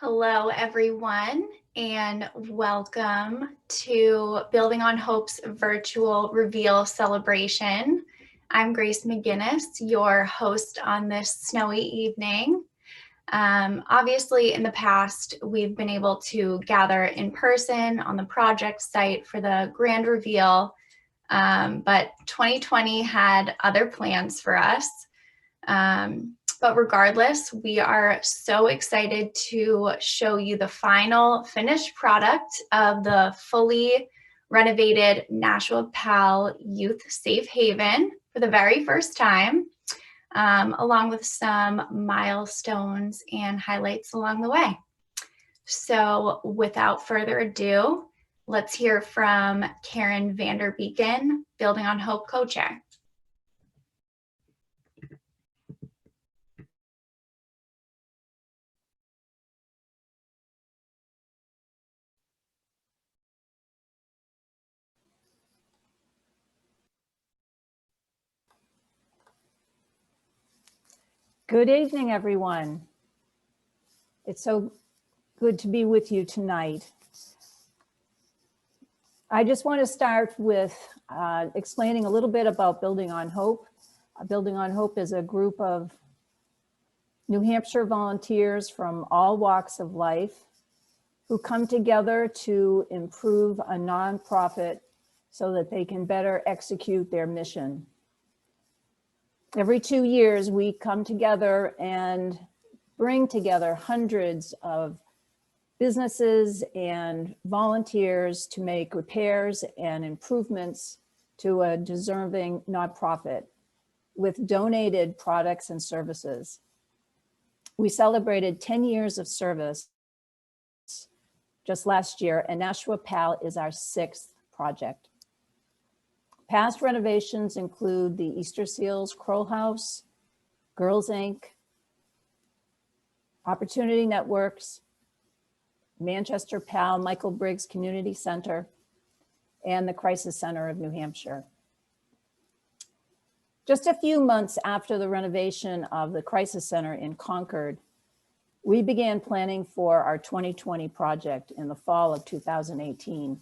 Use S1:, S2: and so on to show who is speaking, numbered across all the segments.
S1: Hello, everyone, and welcome to Building on Hope's virtual reveal celebration. I'm Grace McGinnis, your host on this snowy evening. Obviously, in the past, we've been able to gather in person on the project site for the grand reveal, but 2020 had other plans for us. But regardless, we are so excited to show you the final finished product of the fully renovated Nashua PAL Youth Safe Haven for the very first time, along with some milestones and highlights along the way. So without further ado, let's hear from Karen Vanderbeeken, Building on Hope co-chair.
S2: Good evening, everyone. It's so good to be with you tonight. I just want to start with explaining a little bit about Building on Hope. Building on Hope is a group of New Hampshire volunteers from all walks of life who come together to improve a nonprofit so that they can better execute their mission. Every 2 years, we come together and bring together hundreds of businesses and volunteers to make repairs and improvements to a deserving nonprofit with donated products and services. We celebrated 10 years of service just last year, and Nashua PAL is our 6th project. Past renovations include the Easter Seals Crow House, Girls Inc., Opportunity Networks, Manchester PAL Michael Briggs Community Center, and the Crisis Center of New Hampshire. Just a few months after the renovation of the Crisis Center in Concord, we began planning for our 2020 project in the fall of 2018.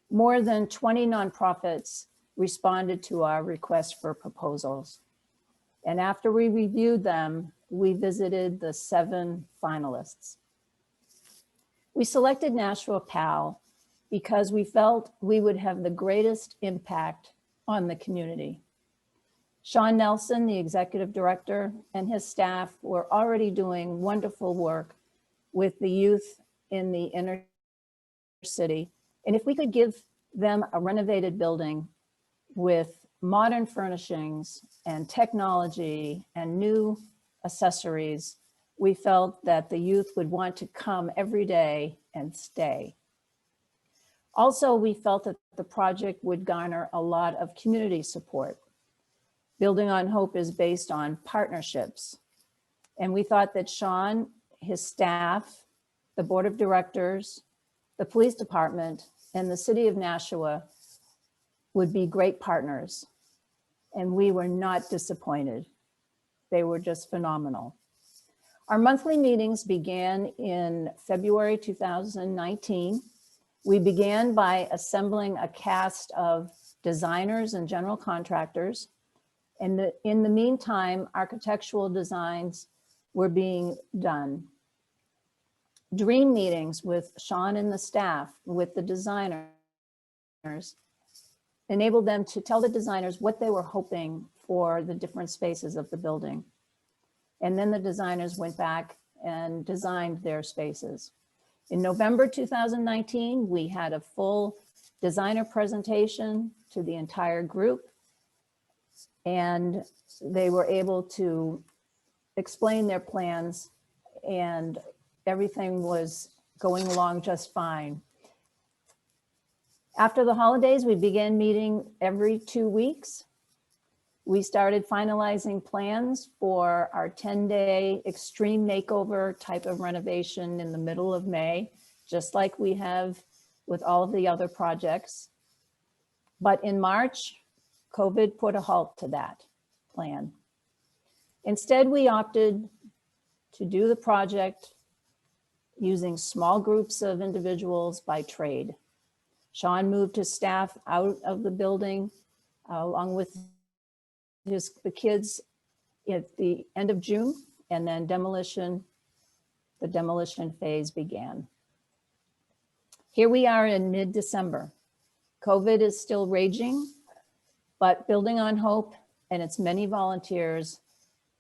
S2: More than 20 nonprofits responded to our request for proposals. And after we reviewed them, we visited the 7 finalists. We selected Nashua PAL because we felt we would have the greatest impact on the community. Sean Nelson, the executive director, and his staff were already doing wonderful work with the youth in the inner city. And if we could give them a renovated building with modern furnishings and technology and new accessories, we felt that the youth would want to come every day and stay. Also, we felt that the project would garner a lot of community support. Building on Hope is based on partnerships. And we thought that Sean, his staff, the board of directors, the police department, and the city of Nashua would be great partners. And we were not disappointed. They were just phenomenal. Our monthly meetings began in February 2019. We began by assembling a cast of designers and general contractors. And in the meantime, architectural designs were being done. Dream meetings with Sean and the staff, with the designers, enabled them to tell the designers what they were hoping for the different spaces of the building. And then the designers went back and designed their spaces. In November 2019, we had a full designer presentation to the entire group, and they were able to explain their plans, and everything was going along just fine. After the holidays, we began meeting every 2 weeks. We started finalizing plans for our 10-day extreme makeover type of renovation in the middle of May, just like we have with all of the other projects. But in March, COVID put a halt to that plan. Instead, we opted to do the project using small groups of individuals by trade. Sean moved his staff out of the building along with the kids at the end of June, and then the demolition phase began. Here we are in mid-December. COVID is still raging, but Building on Hope and its many volunteers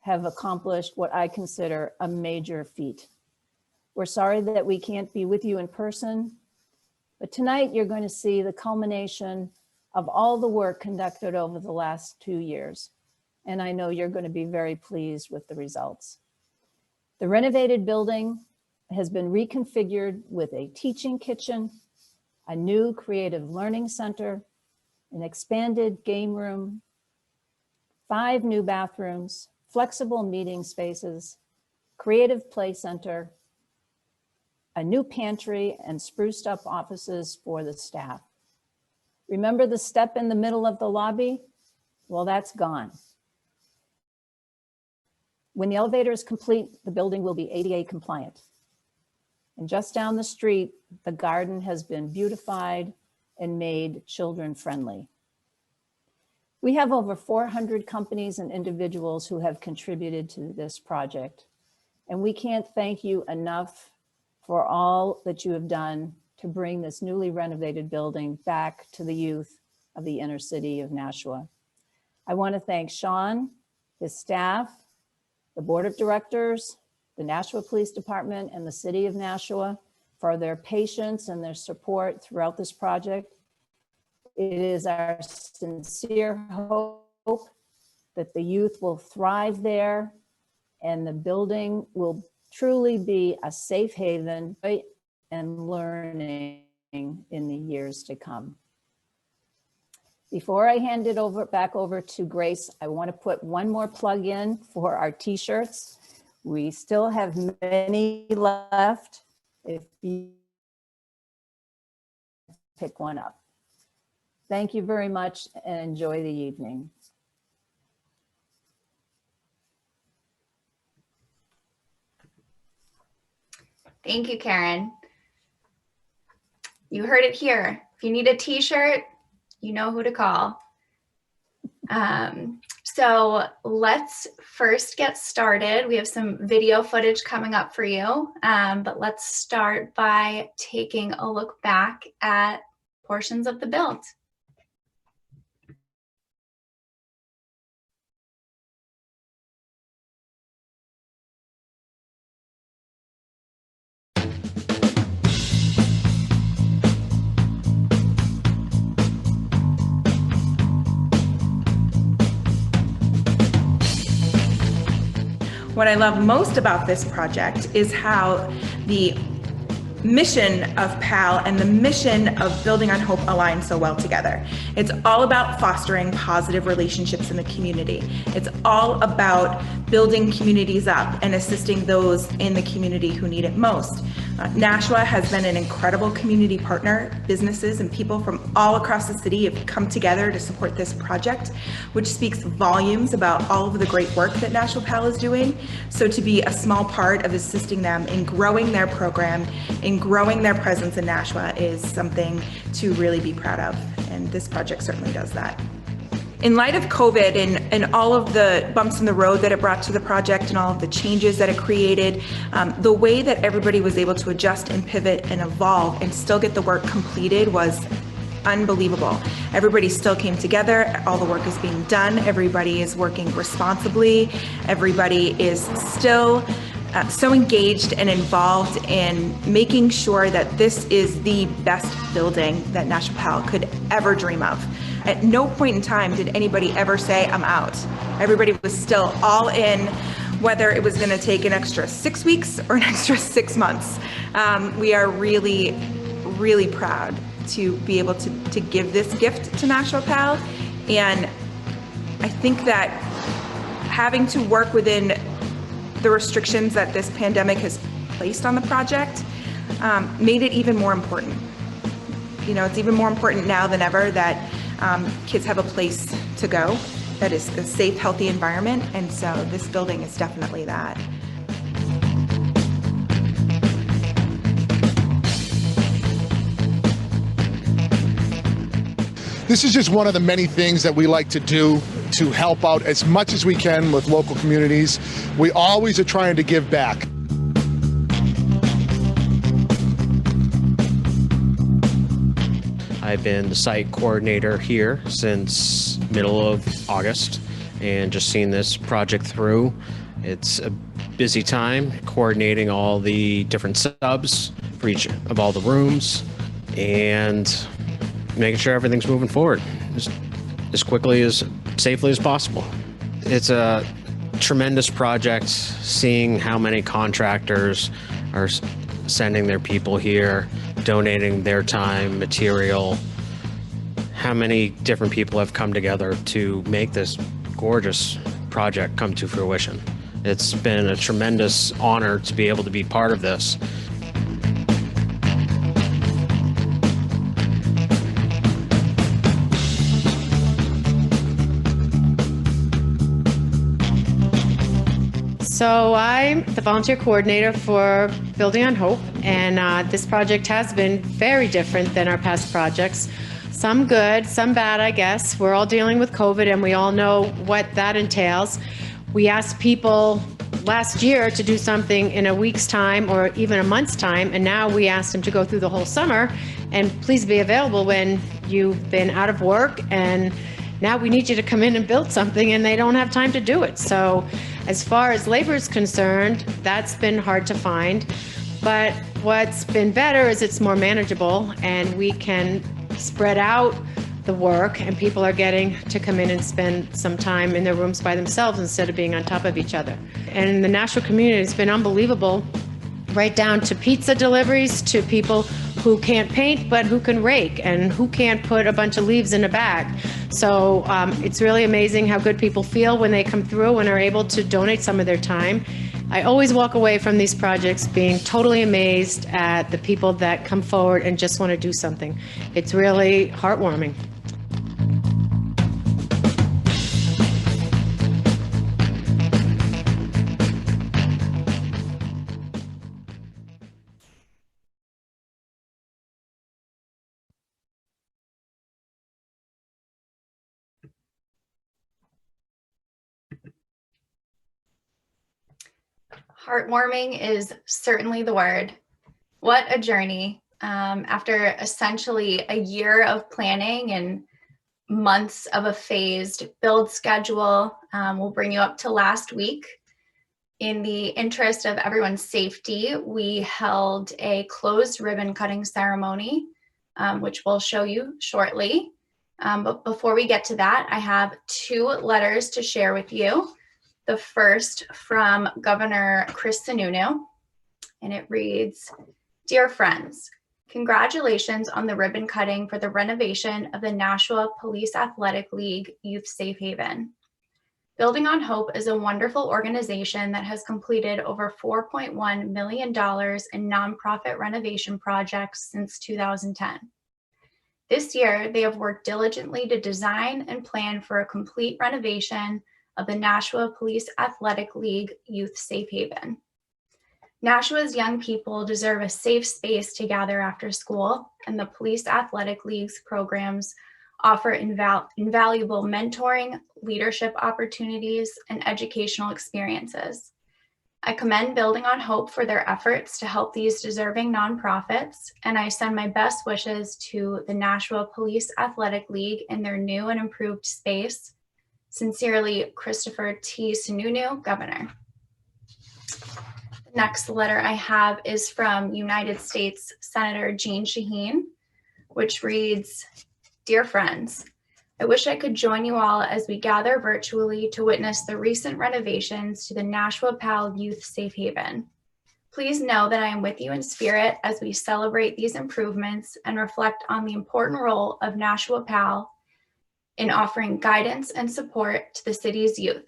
S2: have accomplished what I consider a major feat. We're sorry that we can't be with you in person, but tonight you're going to see the culmination of all the work conducted over the last 2 years. And I know you're going to be very pleased with the results. The renovated building has been reconfigured with a teaching kitchen, a new creative learning center, an expanded game room, 5 new bathrooms, flexible meeting spaces, creative play center, a new pantry, and spruced up offices for the staff. Remember the step in the middle of the lobby? Well, that's gone. When the elevator is complete, the building will be ADA compliant. And just down the street, the garden has been beautified and made children friendly. We have over 400 companies and individuals who have contributed to this project. And we can't thank you enough for all that you have done to bring this newly renovated building back to the youth of the inner city of Nashua. I want to thank Sean, his staff, the board of directors, the Nashua Police Department, and the city of Nashua for their patience and their support throughout this project. It is our sincere hope that the youth will thrive there and the building will truly be a safe haven and learning in the years to come. Before I hand it back over to Grace, I want to put one more plug in for our t-shirts. We still have many left if you pick one up. Thank you very much and enjoy the evening.
S1: Thank you, Karen. You heard it here. If you need a t-shirt, you know who to call. So let's first get started. We have some video footage coming up for you, but let's start by taking a look back at portions of the build.
S3: What I love most about this project is how the mission of PAL and the mission of Building on Hope align so well together. It's all about fostering positive relationships in the community. It's all about building communities up and assisting those in the community who need it most. Nashua has been an incredible community partner. Businesses and people from all across the city have come together to support this project, which speaks volumes about all of the great work that Nashua PAL is doing. So to be a small part of assisting them in growing their program, in growing their presence in Nashua is something to really be proud of. And this project certainly does that. In light of COVID and all of the bumps in the road that it brought to the project and all of the changes that it created, the way that everybody was able to adjust and pivot and evolve and still get the work completed was unbelievable. Everybody still came together. All the work is being done. Everybody is working responsibly. Everybody is still so engaged and involved in making sure that this is the best building that Nashua PAL could ever dream of. At no point in time did anybody ever say, I'm out. Everybody was still all in, whether it was gonna take an extra 6 weeks or an extra 6 months. We are really, really proud to be able to give this gift to Nashua PAL. And I think that having to work within the restrictions that this pandemic has placed on the project made it even more important. You know, it's even more important now than ever that kids have a place to go that is a safe, healthy environment. And so this building is definitely that.
S4: This is just one of the many things that we like to do to help out as much as we can with local communities. We always are trying to give back.
S5: I've been the site coordinator here since middle of August and just seen this project through. It's a busy time coordinating all the different subs for each of all the rooms and making sure everything's moving forward as quickly, as safely as possible. It's a tremendous project, seeing how many contractors are sending their people here, donating their time, material, how many different people have come together to make this gorgeous project come to fruition. It's been a tremendous honor to be able to be part of this.
S6: So I'm the volunteer coordinator for Building on Hope, and this project has been very different than our past projects. Some good, some bad, I guess. We're all dealing with COVID, and we all know what that entails. We asked people last year to do something in a week's time or even a month's time, and now we asked them to go through the whole summer, and please be available when you've been out of work, and now we need you to come in and build something, and they don't have time to do it. So as far as labor is concerned, that's been hard to find. But what's been better is it's more manageable, and we can spread out the work, and people are getting to come in and spend some time in their rooms by themselves instead of being on top of each other. And the Nashua community has been unbelievable, right down to pizza deliveries, to people who can't paint but who can rake, and who can't put a bunch of leaves in a bag. So it's really amazing how good people feel when they come through and are able to donate some of their time. I always walk away from these projects being totally amazed at the people that come forward and just want to do something. It's really heartwarming.
S1: Heartwarming is certainly the word. What a journey. After essentially a year of planning and months of a phased build schedule, we'll bring you up to last week. In the interest of everyone's safety, we held a closed ribbon cutting ceremony, which we'll show you shortly. But before we get to that, I have 2 letters to share with you. The first from Governor Chris Sununu, and it reads, "Dear friends, congratulations on the ribbon cutting for the renovation of the Nashua Police Athletic League Youth Safe Haven. Building on Hope is a wonderful organization that has completed over $4.1 million in nonprofit renovation projects since 2010. This year, they have worked diligently to design and plan for a complete renovation of the Nashua Police Athletic League Youth Safe Haven. Nashua's young people deserve a safe space to gather after school, and the Police Athletic League's programs offer invaluable mentoring, leadership opportunities, and educational experiences. I commend Building on Hope for their efforts to help these deserving nonprofits, and I send my best wishes to the Nashua Police Athletic League in their new and improved space. Sincerely, Christopher T. Sununu, Governor." The next letter I have is from United States Senator Jeanne Shaheen, which reads, "Dear friends, I wish I could join you all as we gather virtually to witness the recent renovations to the Nashua PAL Youth Safe Haven. Please know that I am with you in spirit as we celebrate these improvements and reflect on the important role of Nashua PAL in offering guidance and support to the city's youth.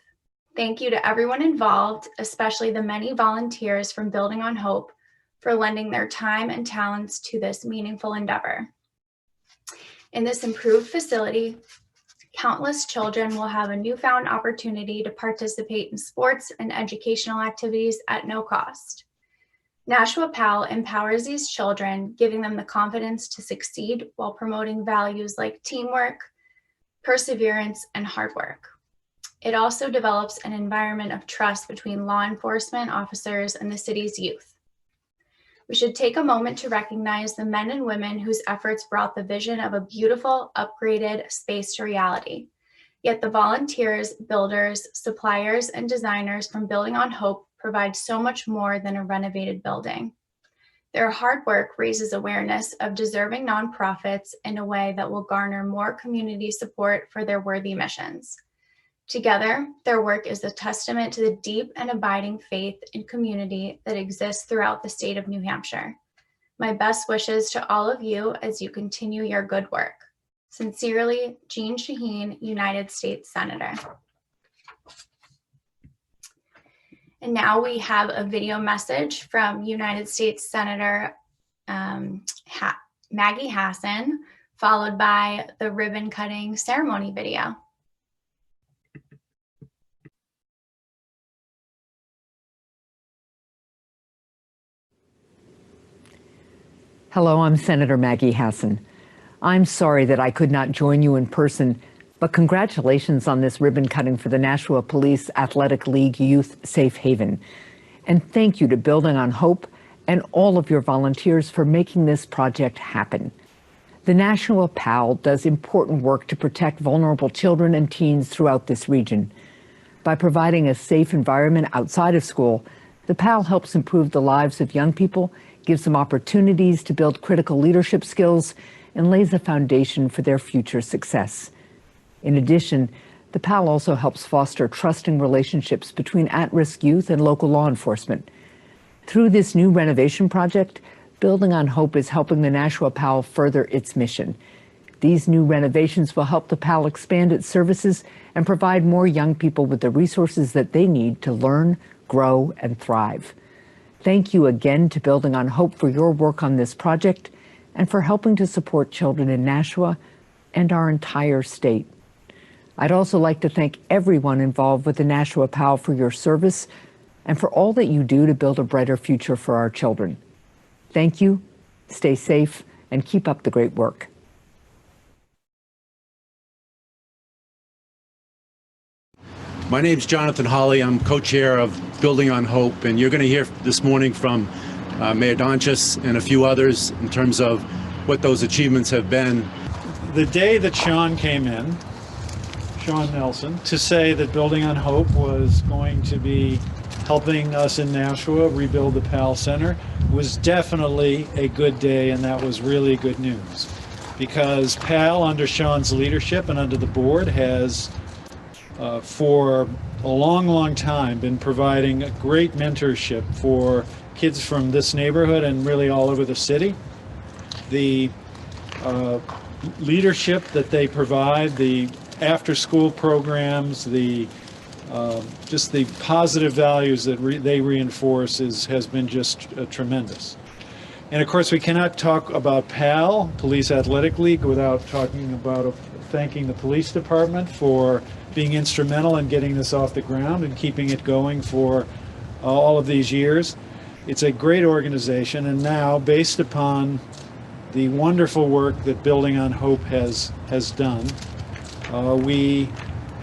S1: Thank you to everyone involved, especially the many volunteers from Building on Hope, for lending their time and talents to this meaningful endeavor. In this improved facility, countless children will have a newfound opportunity to participate in sports and educational activities at no cost. Nashua PAL empowers these children, giving them the confidence to succeed while promoting values like teamwork, perseverance, and hard work. It also develops an environment of trust between law enforcement officers and the city's youth. We should take a moment to recognize the men and women whose efforts brought the vision of a beautiful, upgraded space to reality. Yet the volunteers, builders, suppliers, and designers from Building on Hope provide so much more than a renovated building. Their hard work raises awareness of deserving nonprofits in a way that will garner more community support for their worthy missions. Together, their work is a testament to the deep and abiding faith and community that exists throughout the state of New Hampshire. My best wishes to all of you as you continue your good work. Sincerely, Jean Shaheen, United States Senator. And now we have a video message from United States Senator Maggie Hassan, followed by the ribbon cutting ceremony video.
S7: Hello, I'm Senator Maggie Hassan. I'm sorry that I could not join you in person, but congratulations on this ribbon cutting for the Nashua Police Athletic League Youth Safe Haven. And thank you to Building on Hope and all of your volunteers for making this project happen. The Nashua PAL does important work to protect vulnerable children and teens throughout this region. By providing a safe environment outside of school, the PAL helps improve the lives of young people, gives them opportunities to build critical leadership skills, and lays a foundation for their future success. In addition, the PAL also helps foster trusting relationships between at-risk youth and local law enforcement. Through this new renovation project, Building on Hope is helping the Nashua PAL further its mission. These new renovations will help the PAL expand its services and provide more young people with the resources that they need to learn, grow, and thrive. Thank you again to Building on Hope for your work on this project and for helping to support children in Nashua and our entire state. I'd also like to thank everyone involved with the Nashua PAL for your service and for all that you do to build a brighter future for our children. Thank you, stay safe, and keep up the great work.
S8: My name's Jonathan Hawley. I'm co-chair of Building on Hope, and you're going to hear this morning from Mayor Donchis and a few others in terms of what those achievements have been.
S9: The day that Sean came in, Sean Nelson, to say that Building on Hope was going to be helping us in Nashua rebuild the PAL Center was definitely a good day, and that was really good news. Because PAL, under Sean's leadership and under the board, has for a long time been providing a great mentorship for kids from this neighborhood and really all over the city. The leadership that they provide, the after-school programs, the just the positive values that they reinforce has been just tremendous. And of course, we cannot talk about PAL, Police Athletic League, without talking about thanking the police department for being instrumental in getting this off the ground and keeping it going for all of these years. It's a great organization, and now, based upon the wonderful work that Building on Hope has done, we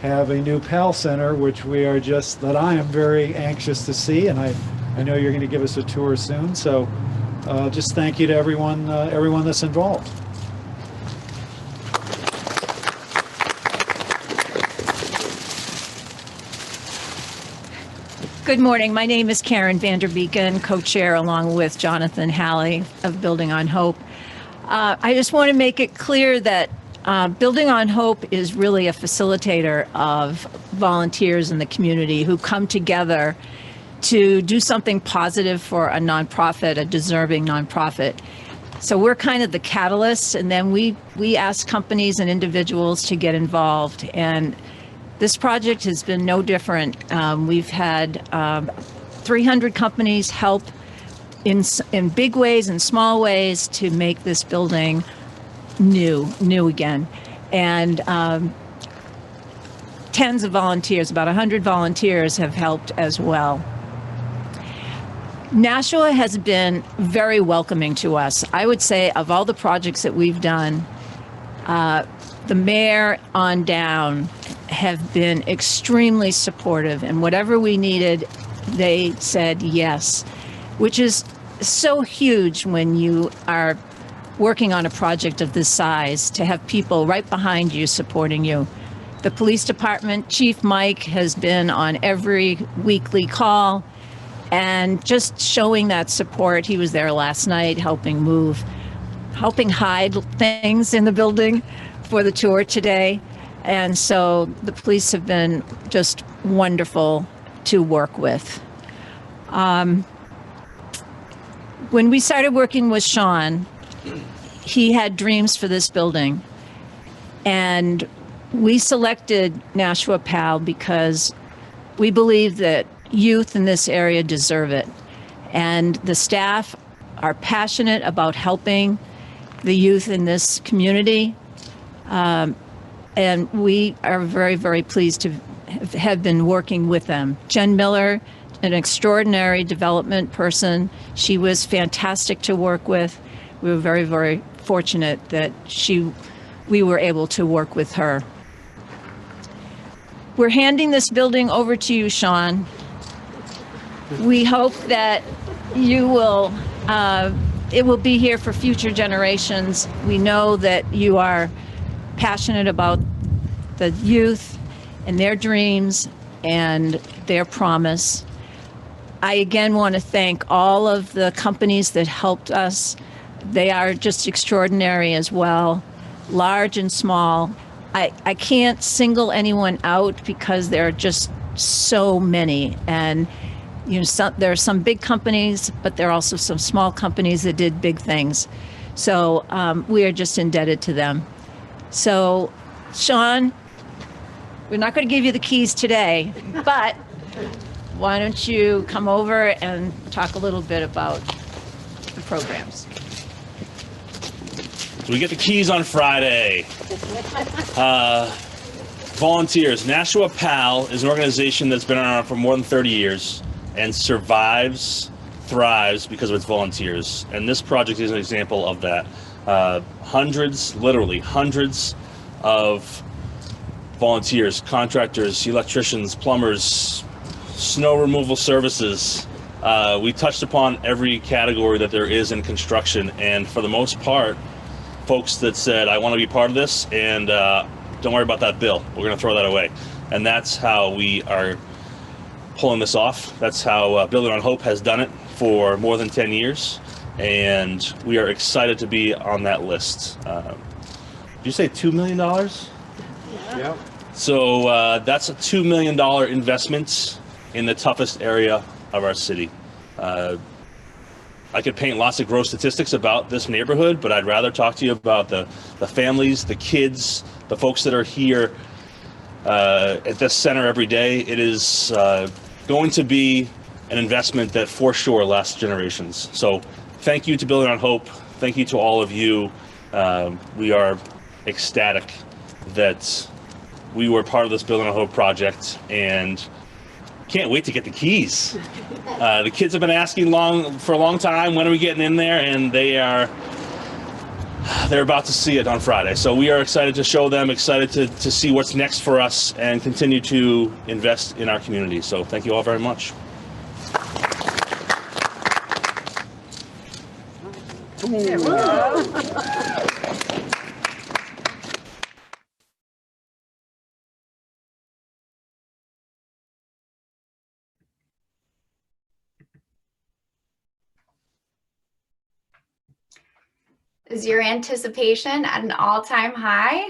S9: have a new PAL Center, which that I am very anxious to see, and I know you're going to give us a tour soon. So just thank you to everyone that's involved.
S2: Good morning. My name is Karen Vanderbeeken, co-chair along with Jonathan Halley of Building on Hope. I just want to make it clear that Building on Hope is really a facilitator of volunteers in the community who come together to do something positive for a nonprofit, a deserving nonprofit. So we're kind of the catalyst, and then we ask companies and individuals to get involved. And this project has been no different. We've had 300 companies help in big ways and small ways to make this building new again. And tens of volunteers, about 100 volunteers have helped as well. Nashua has been very welcoming to us. I would say of all the projects that we've done, The mayor on down have been extremely supportive, and whatever we needed, they said yes, which is so huge when you are working on a project of this size, to have people right behind you supporting you. The police department, Chief Mike, has been on every weekly call and just showing that support. He was there last night helping hide things in the building for the tour today. And so the police have been just wonderful to work with. When we started working with Sean, he had dreams for this building. And we selected Nashua PAL because we believe that youth in this area deserve it. And the staff are passionate about helping the youth in this community. And we are very, very pleased to have been working with them. Jen Miller, an extraordinary development person. She was fantastic to work with. We were very, very fortunate that we were able to work with her. We're handing this building over to you, Sean. We hope that you will, it will be here for future generations. We know that you are passionate about the youth and their dreams and their promise. I again want to thank all of the companies that helped us. They are just extraordinary as well, large and small. I can't single anyone out because there are just so many. And you know, there are some big companies, but there are also some small companies that did big things. So we are just indebted to them. So, Sean, we're not going to give you the keys today, but why don't you come over and talk a little bit about the programs?
S10: So we get the keys on Friday. Volunteers. Nashua PAL is an organization that's been around for more than 30 years and survives, thrives because of its volunteers. And this project is an example of that. Literally hundreds of volunteers, contractors, electricians, plumbers, snow removal services. We touched upon every category that there is in construction, and for the most part, folks that said, I want to be part of this, and don't worry about that bill. We're going to throw that away. And that's how we are pulling this off. That's how Building on Hope has done it for more than 10 years. And we are excited to be on that list. Did you say $2 million?
S9: Yeah.
S10: So that's a $2 million investment in the toughest area of our city. I could paint lots of gross statistics about this neighborhood, but I'd rather talk to you about the families, the kids, the folks that are here at this center every day. It is going to be an investment that for sure lasts generations. So thank you to Building on Hope. Thank you to all of you. We are ecstatic that we were part of this Building on Hope project, and can't wait to get the keys. The kids have been asking for a long time, when are we getting in there? And they're about to see it on Friday. So we are excited to show them, excited to see what's next for us and continue to invest in our community. So thank you all very much.
S1: Is your anticipation at an all-time high?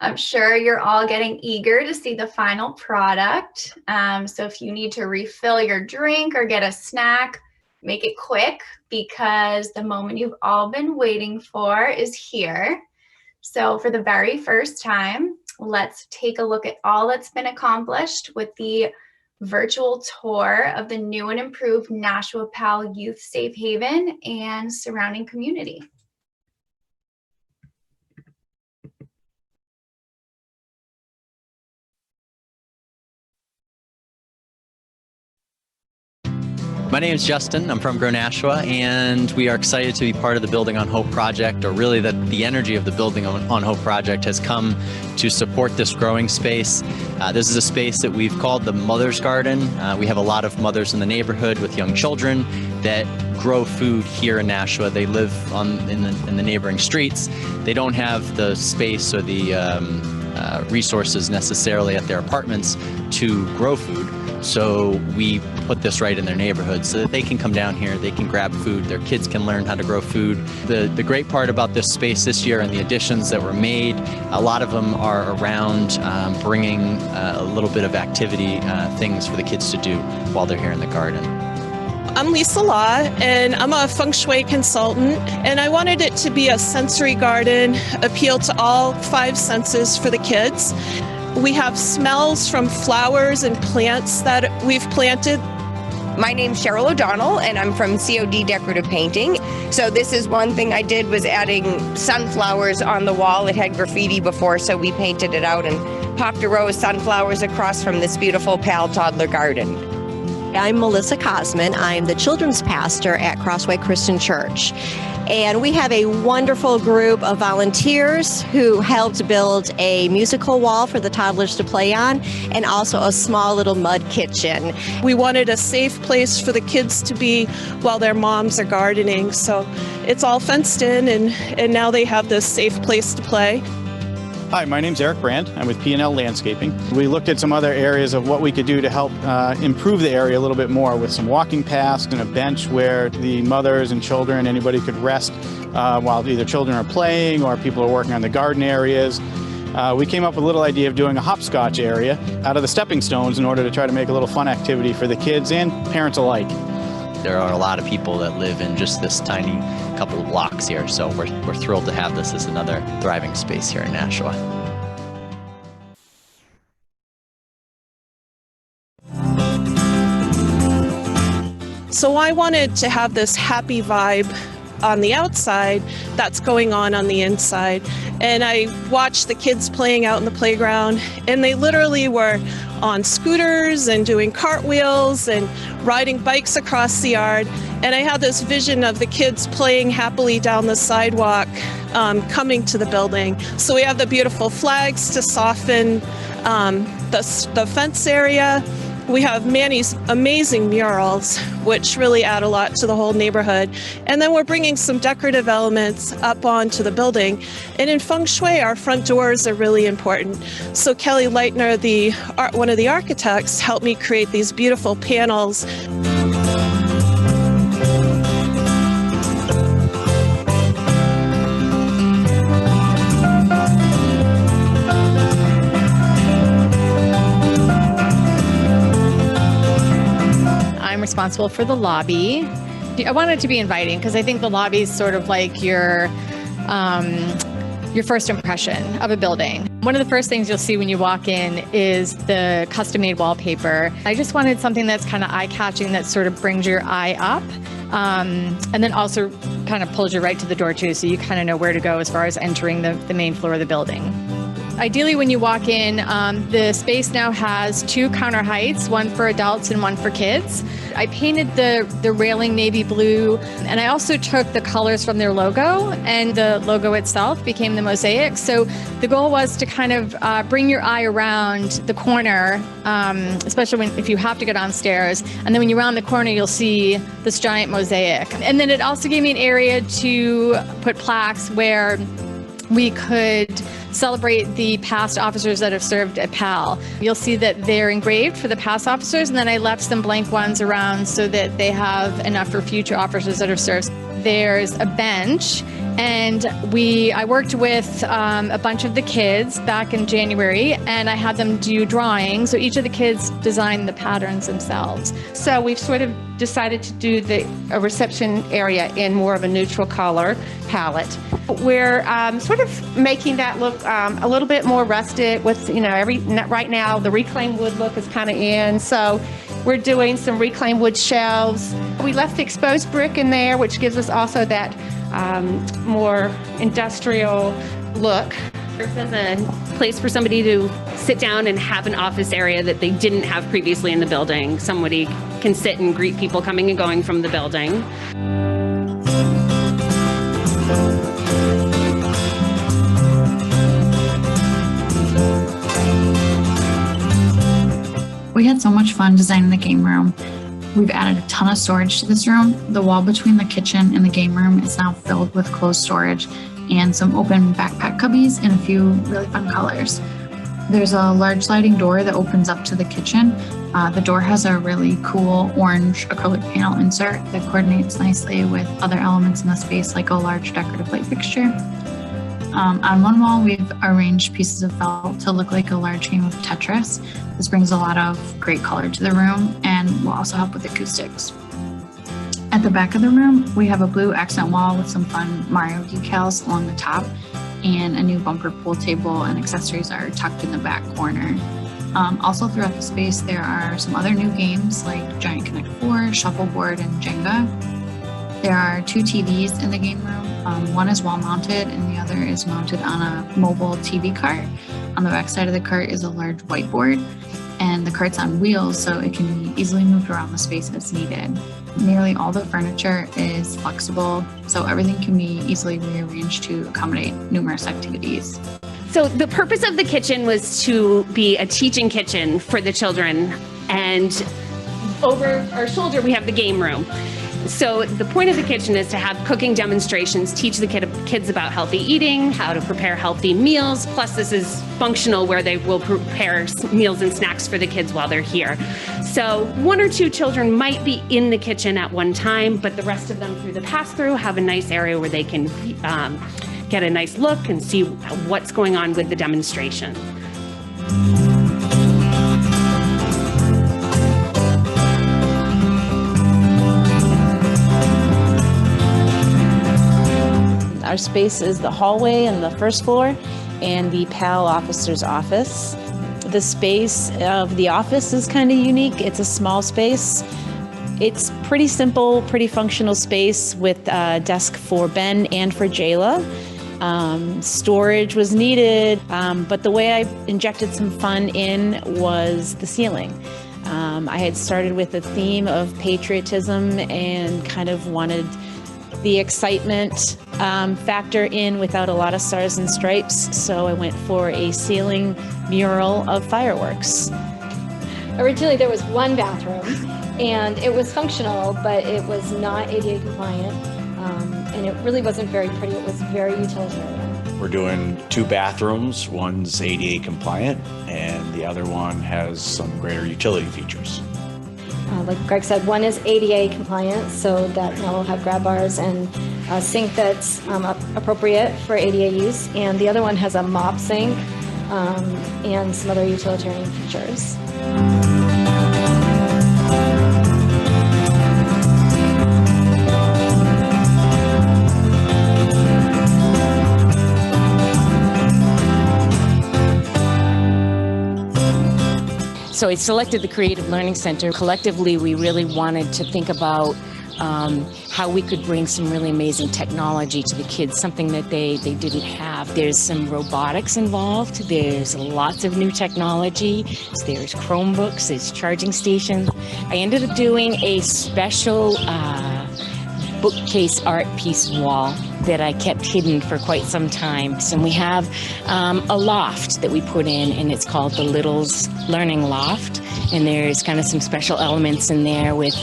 S1: I'm sure you're all getting eager to see the final product. So if you need to refill your drink or get a snack, make it quick because the moment you've all been waiting for is here. So for the very first time, let's take a look at all that's been accomplished with the virtual tour of the new and improved Nashua PAL Youth Safe Haven and surrounding community.
S11: My name is Justin. I'm from Nashua, and we are excited to be part of the Building on Hope project, or really that the energy of the Building on Hope project has come to support this growing space. This is a space that we've called the Mother's Garden. We have a lot of mothers in the neighborhood with young children that grow food here in Nashua. They live in the neighboring streets. They don't have the space or the resources necessarily at their apartments to grow food. So we put this right in their neighborhood so that they can come down here, they can grab food, their kids can learn how to grow food. The great part about this space this year and the additions that were made, a lot of them are around bringing a little bit of activity, things for the kids to do while they're here in the garden.
S12: I'm Lisa Law, and I'm a feng shui consultant, and I wanted it to be a sensory garden, appeal to all 5 senses for the kids. We have smells from flowers and plants that we've planted.
S13: My name's Cheryl O'Donnell, and I'm from COD Decorative Painting. So this is one thing I did, was adding sunflowers on the wall. It had graffiti before, so we painted it out and popped a row of sunflowers across from this beautiful PAL toddler garden.
S14: I'm Melissa Cosman. I'm the children's pastor at Crossway Christian Church. And we have a wonderful group of volunteers who helped build a musical wall for the toddlers to play on, and also a small little mud kitchen.
S12: We wanted a safe place for the kids to be while their moms are gardening. So it's all fenced in, and now they have this safe place to play.
S15: Hi, my name's Eric Brand. I'm with P&L Landscaping. We looked at some other areas of what we could do to help improve the area a little bit more, with some walking paths and a bench where the mothers and children, anybody could rest while either children are playing or people are working on the garden areas. We came up with a little idea of doing a hopscotch area out of the stepping stones in order to try to make a little fun activity for the kids and parents alike.
S11: There are a lot of people that live in just this tiny couple of blocks here, so we're thrilled to have this as another thriving space here in Nashua.
S12: So I wanted to have this happy vibe on the outside that's going on the inside. And I watched the kids playing out in the playground, and they literally were on scooters and doing cartwheels and riding bikes across the yard. And I had this vision of the kids playing happily down the sidewalk coming to the building. So we have the beautiful flags to soften the fence area. We have Manny's amazing murals, which really add a lot to the whole neighborhood. And then we're bringing some decorative elements up onto the building. And in feng shui, our front doors are really important. So Kelly Leitner, one of the architects, helped me create these beautiful panels.
S16: I'm responsible for the lobby. I want it to be inviting because I think the lobby is sort of like your first impression of a building. One of the first things you'll see when you walk in is the custom-made wallpaper. I just wanted something that's kind of eye-catching, that sort of brings your eye up, and then also kind of pulls you right to the door too, so you kind of know where to go as far as entering the main floor of the building. Ideally, when you walk in, the space now has 2 counter heights, one for adults and one for kids. I painted the railing navy blue, and I also took the colors from their logo, and the logo itself became the mosaic. So the goal was to kind of bring your eye around the corner, especially if you have to go downstairs. And then when you round the corner, you'll see this giant mosaic. And then it also gave me an area to put plaques where we could celebrate the past officers that have served at PAL. You'll see that they're engraved for the past officers, and then I left some blank ones around so that they have enough for future officers that have served. There's a bench, and I worked with a bunch of the kids back in January, and I had them do drawings. So each of the kids designed the patterns themselves.
S17: So we've sort of decided to do a reception area in more of a neutral color palette. We're sort of making that look a little bit more rustic with, right now the reclaimed wood look is kind of in. So we're doing some reclaimed wood shelves. We left the exposed brick in there, which gives us also that more industrial look. This is a
S18: place for somebody to sit down and have an office area that they didn't have previously in the building. Somebody can sit and greet people coming and going from the building.
S19: We had so much fun designing the game room. We've added a ton of storage to this room. The wall between the kitchen and the game room is now filled with closed storage and some open backpack cubbies in a few really fun colors. There's a large sliding door that opens up to the kitchen. The door has a really cool orange acrylic panel insert that coordinates nicely with other elements in the space, like a large decorative light fixture. On one wall, we've arranged pieces of felt to look like a large game of Tetris. This brings a lot of great color to the room and will also help with acoustics. At the back of the room, we have a blue accent wall with some fun Mario decals along the top, and a new bumper pool table and accessories are tucked in the back corner. Also throughout the space, there are some other new games like Giant Connect 4, Shuffleboard, and Jenga. There are 2 TVs in the game room. One is wall mounted and the other is mounted on a mobile TV cart. On the back side of the cart is a large whiteboard, and the cart's on wheels so it can be easily moved around the space as needed. Nearly all the furniture is flexible, so everything can be easily rearranged to accommodate numerous activities.
S18: So the purpose of the kitchen was to be a teaching kitchen for the children, and over our shoulder we have the game room. So the point of the kitchen is to have cooking demonstrations, teach the kids about healthy eating, how to prepare healthy meals. Plus this is functional where they will prepare meals and snacks for the kids while they're here. So 1 or 2 children might be in the kitchen at one time, but the rest of them through the pass-through have a nice area where they can get a nice look and see what's going on with the demonstration.
S20: Our space is the hallway and the first floor and the PAL officer's office. The space of the office is kind of unique. It's a small space. It's pretty simple, pretty functional space with a desk for Ben and for Jayla. Storage was needed, but the way I injected some fun in was the ceiling. I had started with a theme of patriotism and kind of wanted the excitement factor in without a lot of stars and stripes, so I went for a ceiling mural of fireworks.
S21: Originally there was 1 bathroom and it was functional, but it was not ADA compliant, and it really wasn't very pretty. It was very utilitarian.
S22: We're doing 2 bathrooms. One's ADA compliant and the other one has some greater utility features.
S21: Like Greg said, one is ADA compliant, so that now will have grab bars and a sink that's appropriate for ADA use, and the other one has a mop sink and some other utilitarian features.
S23: So I selected the Creative Learning Center. Collectively, we really wanted to think about how we could bring some really amazing technology to the kids, something that they didn't have. There's some robotics involved. There's lots of new technology. There's Chromebooks, there's charging stations. I ended up doing a special bookcase art piece wall that I kept hidden for quite some time. So we have a loft that we put in, and it's called the Littles Learning Loft. And there's kind of some special elements in there with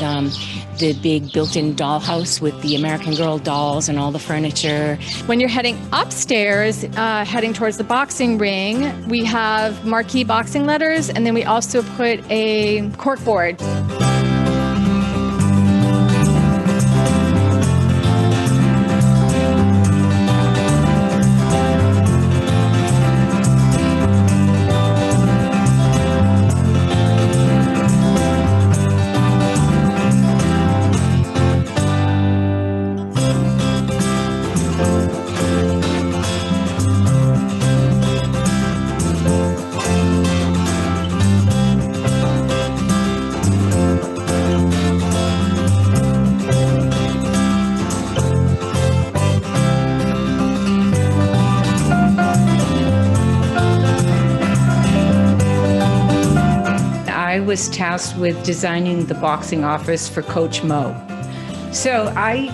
S23: the big built-in dollhouse with the American Girl dolls and all the furniture.
S16: When you're heading upstairs, heading towards the boxing ring, we have marquee boxing letters, and then we also put a cork board.
S3: was tasked with designing the boxing office for Coach Mo. So I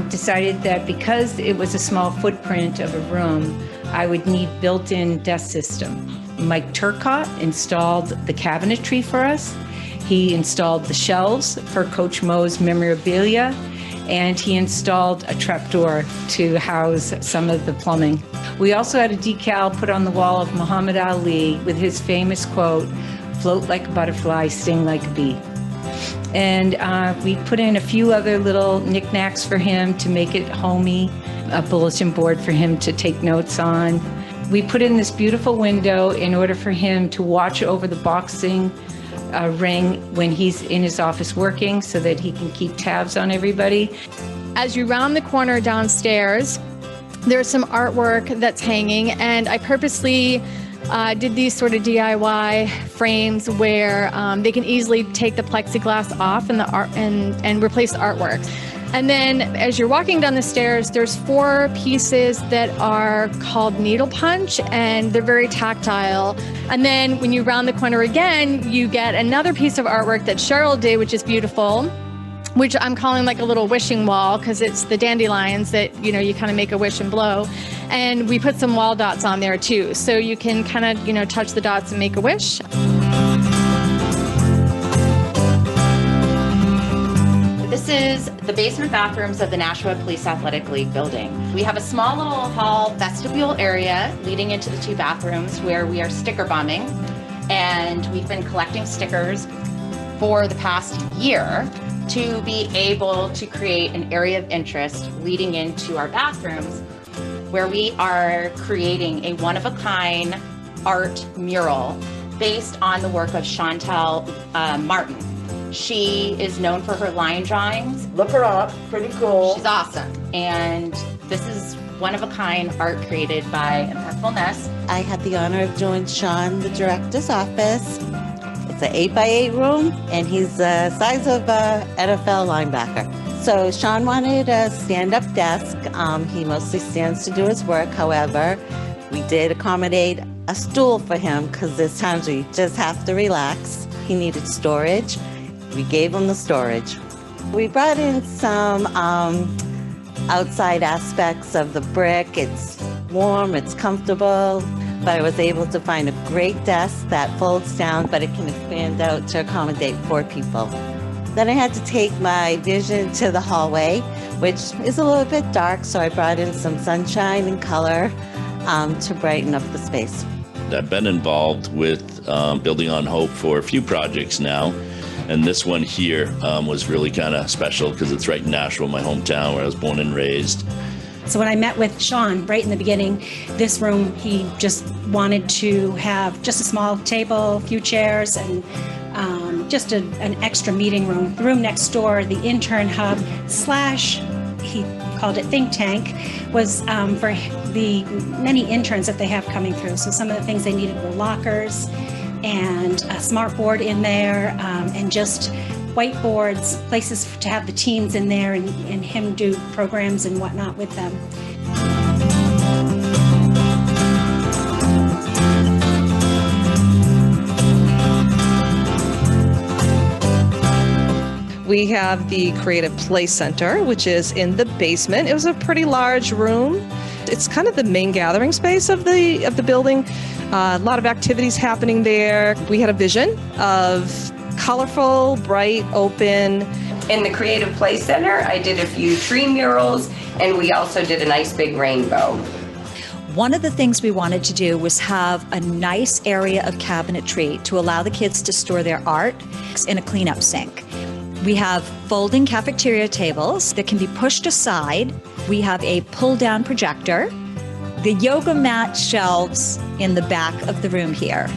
S3: decided that because it was a small footprint of a room, I would need built-in desk system. Mike Turcott installed the cabinetry for us. He installed the shelves for Coach Mo's memorabilia, and he installed a trapdoor to house some of the plumbing. We also had a decal put on the wall of Muhammad Ali with his famous quote, "Float like a butterfly, sting like a bee." And we put in a few other little knickknacks for him to make it homey, a bulletin board for him to take notes on. We put in this beautiful window in order for him to watch over the boxing ring when he's in his office working so that he can keep tabs on everybody.
S16: As you round the corner downstairs, there's some artwork that's hanging, and I purposely did these sort of DIY frames where they can easily take the plexiglass off and the art and replace the artwork. And then as you're walking down the stairs, there's 4 pieces that are called needle punch, and they're very tactile. And then when you round the corner again, you get another piece of artwork that Cheryl did, which is beautiful, which I'm calling like a little wishing wall because it's the dandelions that, you kind of make a wish and blow. And we put some wall dots on there too. So you can kind of, touch the dots and make a wish.
S4: This is the basement bathrooms of the Nashua Police Athletic League building. We have a small little hall vestibule area leading into the 2 bathrooms where we are sticker bombing. And we've been collecting stickers for the past year to be able to create an area of interest leading into our bathrooms where we are creating a one-of-a-kind art mural based on the work of Chantal Martin. She is known for her line drawings.
S5: Look her up, pretty cool.
S4: She's awesome. And this is one-of-a-kind art created by Impeccableness.
S24: I had the honor of joining Sean, the director's office. It's an 8x8 room, and he's the size of an NFL linebacker. So Sean wanted a stand-up desk. He mostly stands to do his work. However, we did accommodate a stool for him because there's times where you just have to relax. He needed storage. We gave him the storage. We brought in some outside aspects of the brick. It's warm, it's comfortable. But I was able to find a great desk that folds down, but it can expand out to accommodate 4 people. Then I had to take my vision to the hallway, which is a little bit dark, so I brought in some sunshine and color to brighten up the space.
S25: I've been involved with Building on Hope for a few projects now, and this one here was really kind of special because it's right in Nashua, my hometown, where I was born and raised.
S26: So when I met with Sean right in the beginning, this room, he just wanted to have just a small table, a few chairs, and just an extra meeting room. The room next door, the intern hub / he called it think tank, was for the many interns that they have coming through. So some of the things they needed were lockers and a smart board in there, and just whiteboards, places to have the teams in there and him do programs and whatnot with them.
S12: We have the Creative Play Center, which is in the basement. It was a pretty large room. It's kind of the main gathering space of the building. A lot of activities happening there. We had a vision of colorful, bright, open.
S13: In the Creative Play Center, I did a few tree murals, and we also did a nice big rainbow.
S27: One of the things we wanted to do was have a nice area of cabinetry to allow the kids to store their art in a cleanup sink. We have folding cafeteria tables that can be pushed aside. We have a pull-down projector. The yoga mat shelves in the back of the room here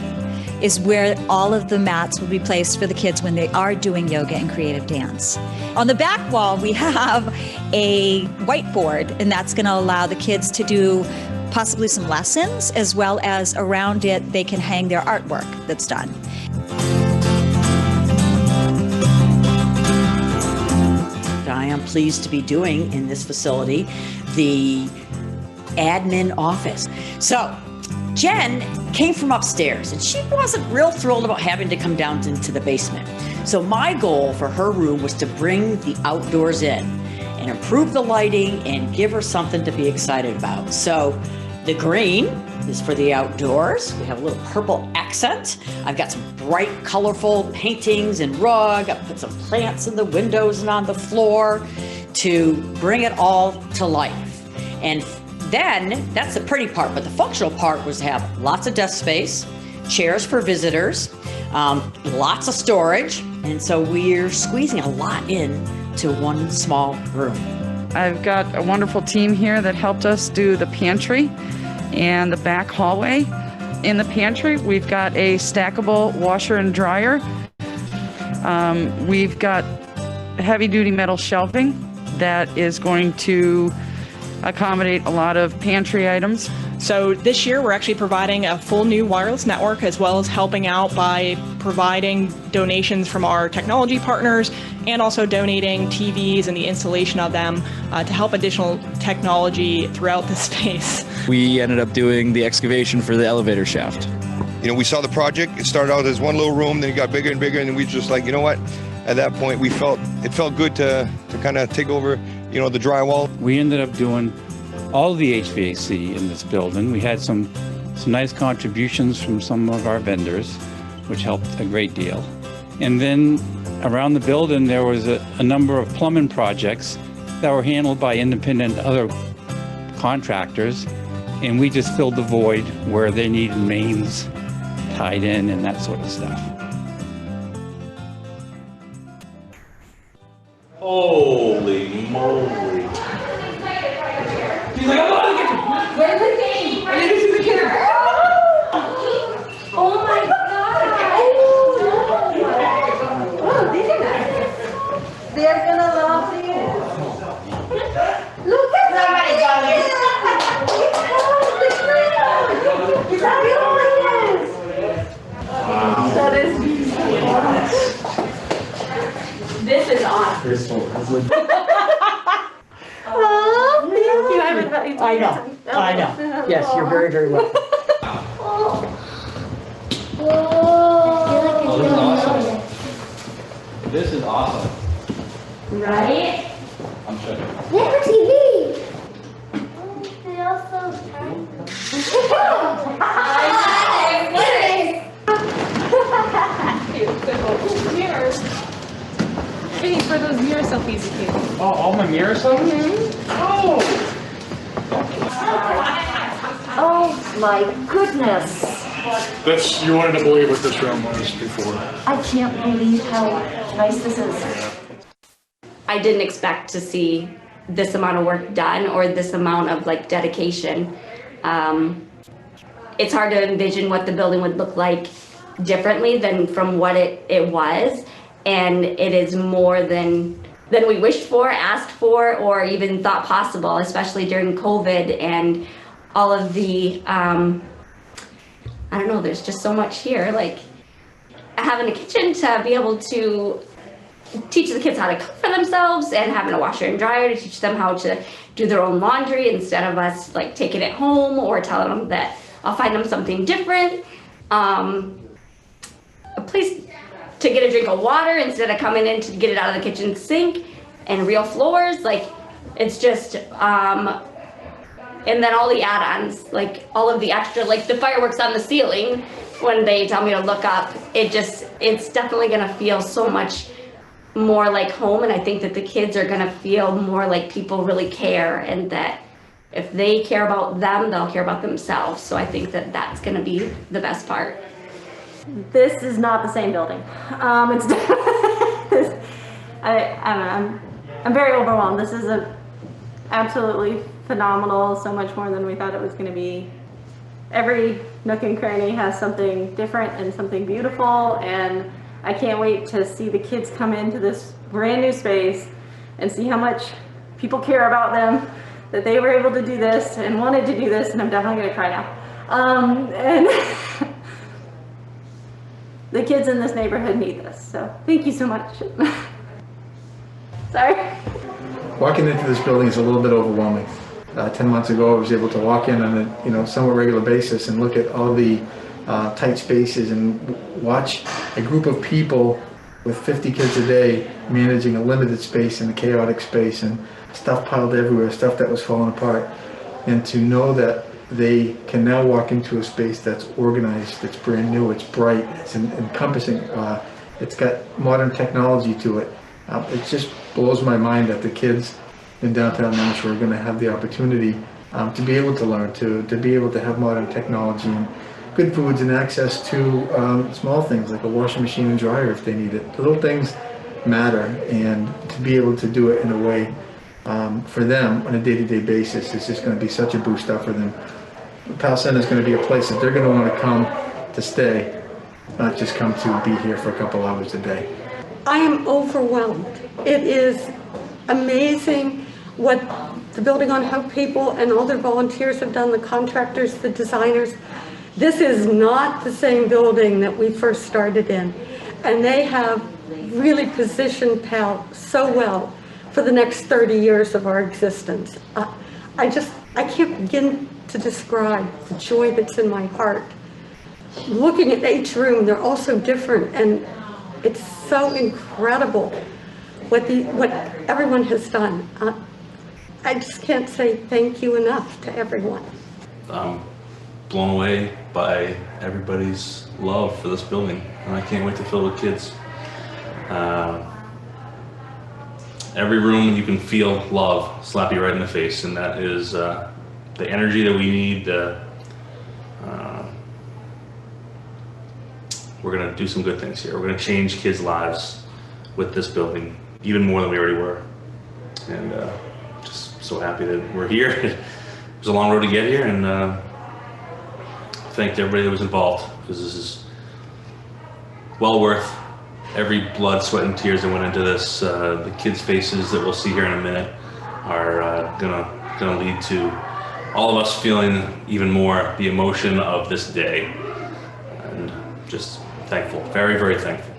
S27: is where all of the mats will be placed for the kids when they are doing yoga and creative dance. On the back wall, we have a whiteboard, and that's going to allow the kids to do possibly some lessons, as well as around it, they can hang their artwork that's done.
S28: I am pleased to be doing in this facility the admin office. So Jen came from upstairs and she wasn't real thrilled about having to come down into the basement. So my goal for her room was to bring the outdoors in and improve the lighting and give her something to be excited about. So the green is for the outdoors. We have a little purple accent. I've got some bright, colorful paintings and rug. I've put some plants in the windows and on the floor to bring it all to life. And then, that's the pretty part, but the functional part was to have lots of desk space, chairs for visitors, lots of storage, and so we're squeezing a lot in to one small room.
S1: I've got a wonderful team here that helped us do the pantry and the back hallway. In the pantry, we've got a stackable washer and dryer. We've got heavy-duty metal shelving that is going to accommodate a lot of pantry items.
S2: So this year we're actually providing a full new wireless network, as well as helping out by providing donations from our technology partners and also donating TVs and the installation of them to help additional technology throughout the space.
S6: We ended up doing the excavation for the elevator shaft.
S7: You know, we saw the project. It started out as one little room, then it got bigger and bigger, and we just like, you know what? At that point, it felt good to kind of take over, you know, the drywall.
S8: We ended up doing all the HVAC in this building. We had some nice contributions from some of our vendors, which helped a great deal. And then around the building, there was a number of plumbing projects that were handled by independent other contractors, and we just filled the void where they needed mains tied in and that sort of stuff.
S22: Holy moly.
S9: He's like, I'm going to get you. Where's the game? I need to see the kid. Oh my God. Oh, these are nice. They're going to love you. Look at somebody got it. Is that
S7: Wow.
S9: That is beautiful. This is awesome. Oh, thank you. I haven't had you.
S28: I know. Yes, you're very, very welcome.
S7: Oh,
S9: this is
S7: awesome. This is awesome.
S9: Right?
S7: I'm sure.
S9: Look at TV. They also
S16: Mirrors. Hey, for those mirror selfies you can.
S7: Oh, all my mirror selfies? Oh!
S9: Oh my goodness.
S10: You wanted to believe what this room was before.
S9: I can't believe how nice this is.
S14: I didn't expect to see this amount of work done or this amount of like dedication. It's hard to envision what the building would look like differently than from what it was. And it is more than we wished for, asked for, or even thought possible, especially during COVID and all of the, I don't know, there's just so much here. Like having a kitchen to be able to teach the kids how to cook for themselves and having a washer and dryer to teach them how to do their own laundry instead of us like taking it home or telling them that I'll find them something different. A place to get a drink of water instead of coming in to get it out of the kitchen sink, and real floors. Like it's just, and then all the add-ons, like all of the extra, like the fireworks on the ceiling, when they tell me to look up, it's definitely gonna feel so much more like home. And I think that the kids are gonna feel more like people really care, and that if they care about them, they'll care about themselves. So I think that that's gonna be the best part.
S21: This is not the same building. I'm very overwhelmed. This is absolutely phenomenal. So much more than we thought it was going to be. Every nook and cranny has something different and something beautiful, and I can't wait to see the kids come into this brand new space and see how much people care about them, that they were able to do this and wanted to do this, and I'm definitely going to cry now. And the kids in this neighborhood need this, so thank you so much. Sorry.
S10: Walking into this building is a little bit overwhelming.
S3: 10 months ago, I was able to walk in on a somewhat regular basis and look at all the tight spaces and watch a group of people with 50 kids a day managing a limited space in a chaotic space and stuff piled everywhere, stuff that was falling apart. And to know that they can now walk into a space that's organized, it's brand new, it's bright, it's encompassing, it's got modern technology to it. It just blows my mind that the kids in downtown Nashua are going to have the opportunity to be able to learn, to be able to have modern technology and good foods and access to small things like a washing machine and dryer if they need it. The little things matter, and to be able to do it in a way for them on a day-to-day basis is just going to be such a boost up for them. Pal Center is going to be a place that they're going to want to come to stay, not just come to be here for a couple hours a day.
S11: I am overwhelmed. It is amazing what the Building on Hope people and all their volunteers have done, the contractors, the designers. This is not the same building that we first started in, and they have really positioned PAL so well for the next 30 years of our existence. I can't begin to describe the joy that's in my heart. Looking at each room, they're all so different, and it's so incredible what everyone has done. I just can't say thank you enough to everyone.
S15: I'm blown away by everybody's love for this building, and I can't wait to fill with kids. Every room you can feel love slap you right in the face, and that is the energy that we need. We're gonna do some good things here. We're gonna change kids' lives with this building, even more than we already were. And just so happy that we're here. It was a long road to get here, and thanked everybody that was involved, because this is well worth every blood, sweat, and tears that went into this. The kids' faces that we'll see here in a minute are gonna lead to all of us feeling even more the emotion of this day, and just thankful, very, very thankful.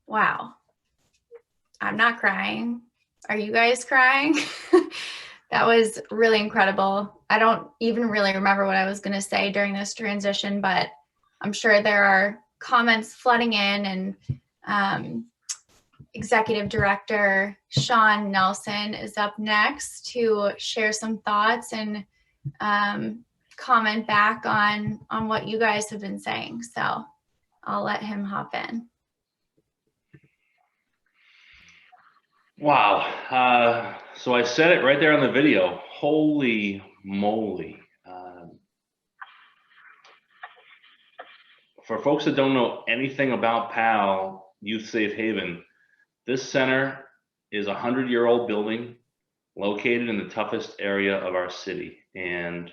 S17: Wow. I'm not crying. Are you guys crying? That was really incredible. I don't even really remember what I was going to say during this transition, but I'm sure there are comments flooding in, and Executive Director Sean Nelson is up next to share some thoughts and comment back on what you guys have been saying. So I'll let him hop in.
S15: Wow. So I said it right there on the video. Holy moly. For folks that don't know anything about PAL Youth Safe Haven, this center is a 100-year-old building located in the toughest area of our city. And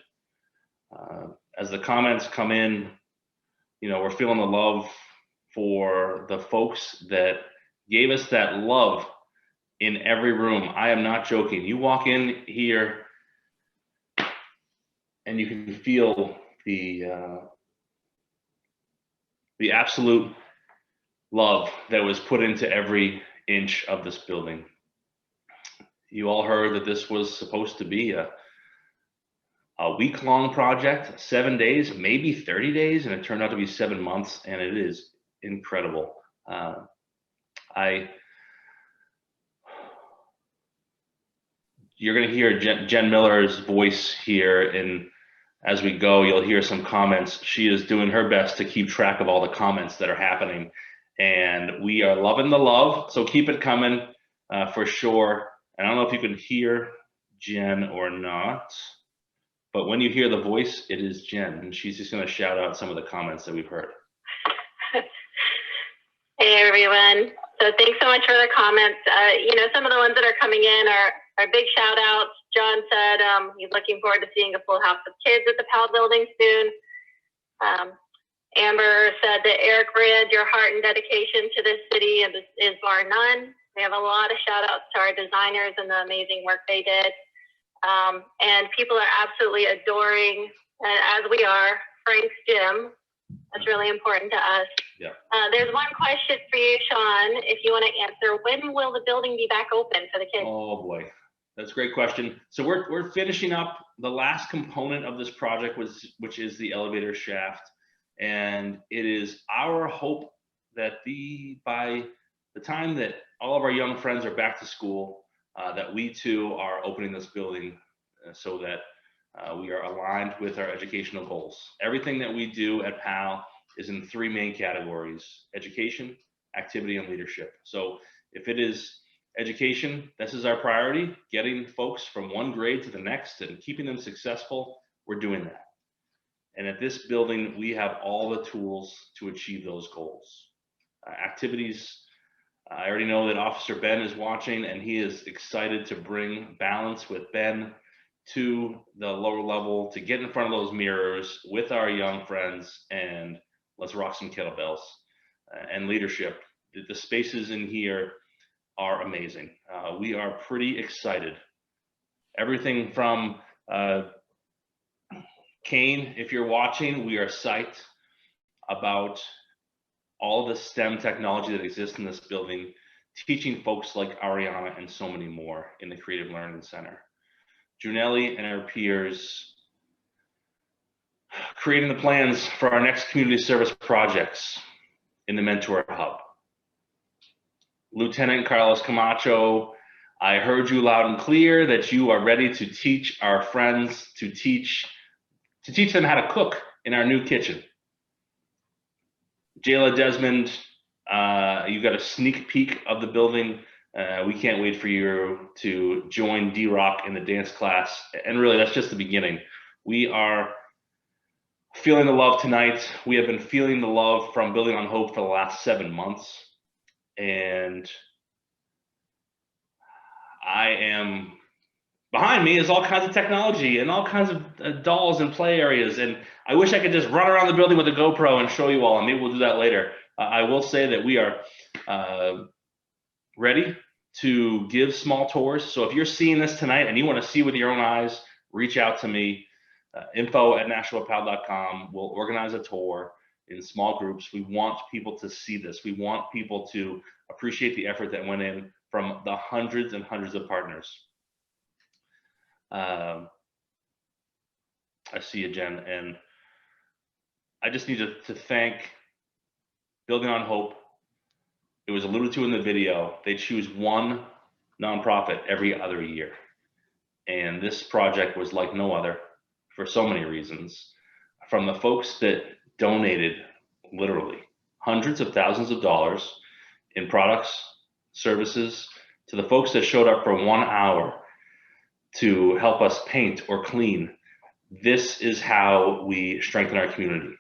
S15: as the comments come in, we're feeling the love for the folks that gave us that love in every room. I am not joking. You walk in here and you can feel the absolute love that was put into every inch of this building. You all heard that this was supposed to be a week-long project, 7 days, maybe 30 days, and it turned out to be 7 months, and it is incredible. You're going to hear Jen Miller's voice here, and as we go, you'll hear some comments. She is doing her best to keep track of all the comments that are happening, and we are loving the love, so keep it coming for sure. And I don't know if you can hear Jen or not, but when you hear the voice, it is Jen, and she's just going to shout out some of the comments that we've heard.
S18: Hey everyone. So thanks so much for the comments. Some of the ones that are coming in are big shout outs. John said he's looking forward to seeing a full house of kids at the PAL building soon. Amber said that Eric Rid, your heart and dedication to this city is bar none. We have a lot of shout outs to our designers and the amazing work they did. And people are absolutely adoring, as we are, Frank's gym. That's really important to us.
S15: Yeah.
S18: There's one question for you, Sean, if you want to answer. When will the building be back open for the kids?
S15: Oh boy, that's a great question. So we're finishing up the last component of this project, which is the elevator shaft, and it is our hope that by the time that all of our young friends are back to school, that we too are opening this building so that we are aligned with our educational goals. Everything that we do at PAL is in 3 main categories: education, activity, and leadership. So if it is education, this is our priority, getting folks from one grade to the next and keeping them successful. We're doing that. And at this building, we have all the tools to achieve those goals. Activities, I already know that Officer Ben is watching, and he is excited to bring balance with Ben to the lower level, to get in front of those mirrors with our young friends, and let's rock some kettlebells. And leadership, the spaces in here are amazing. We are pretty excited. Everything from Kane, if you're watching, we are psyched about all the STEM technology that exists in this building, teaching folks like Ariana and so many more in the Creative Learning Center. Junelli and her peers creating the plans for our next community service projects in the Mentor Hub. Lieutenant Carlos Camacho, I heard you loud and clear that you are ready to teach our friends, to teach them how to cook in our new kitchen. Jayla Desmond, you got a sneak peek of the building. We can't wait for you to join D-Rock in the dance class. And really, that's just the beginning. We are feeling the love tonight. We have been feeling the love from Building on Hope for the last 7 months. And behind me is all kinds of technology and all kinds of dolls and play areas. And I wish I could just run around the building with a GoPro and show you all, and maybe we'll do that later. I will say that we are ready to give small tours. So if you're seeing this tonight and you want to see with your own eyes, reach out to me, info@nationalpal.com. We'll organize a tour in small groups. We want people to see this. We want people to appreciate the effort that went in from the hundreds and hundreds of partners. I see you, Jen, and I just need to thank Building on Hope. It was alluded to in the video. They choose one nonprofit every other year. And this project was like no other for so many reasons. From the folks that donated literally hundreds of thousands of dollars in products, services, to the folks that showed up for 1 hour to help us paint or clean. This is how we strengthen our community.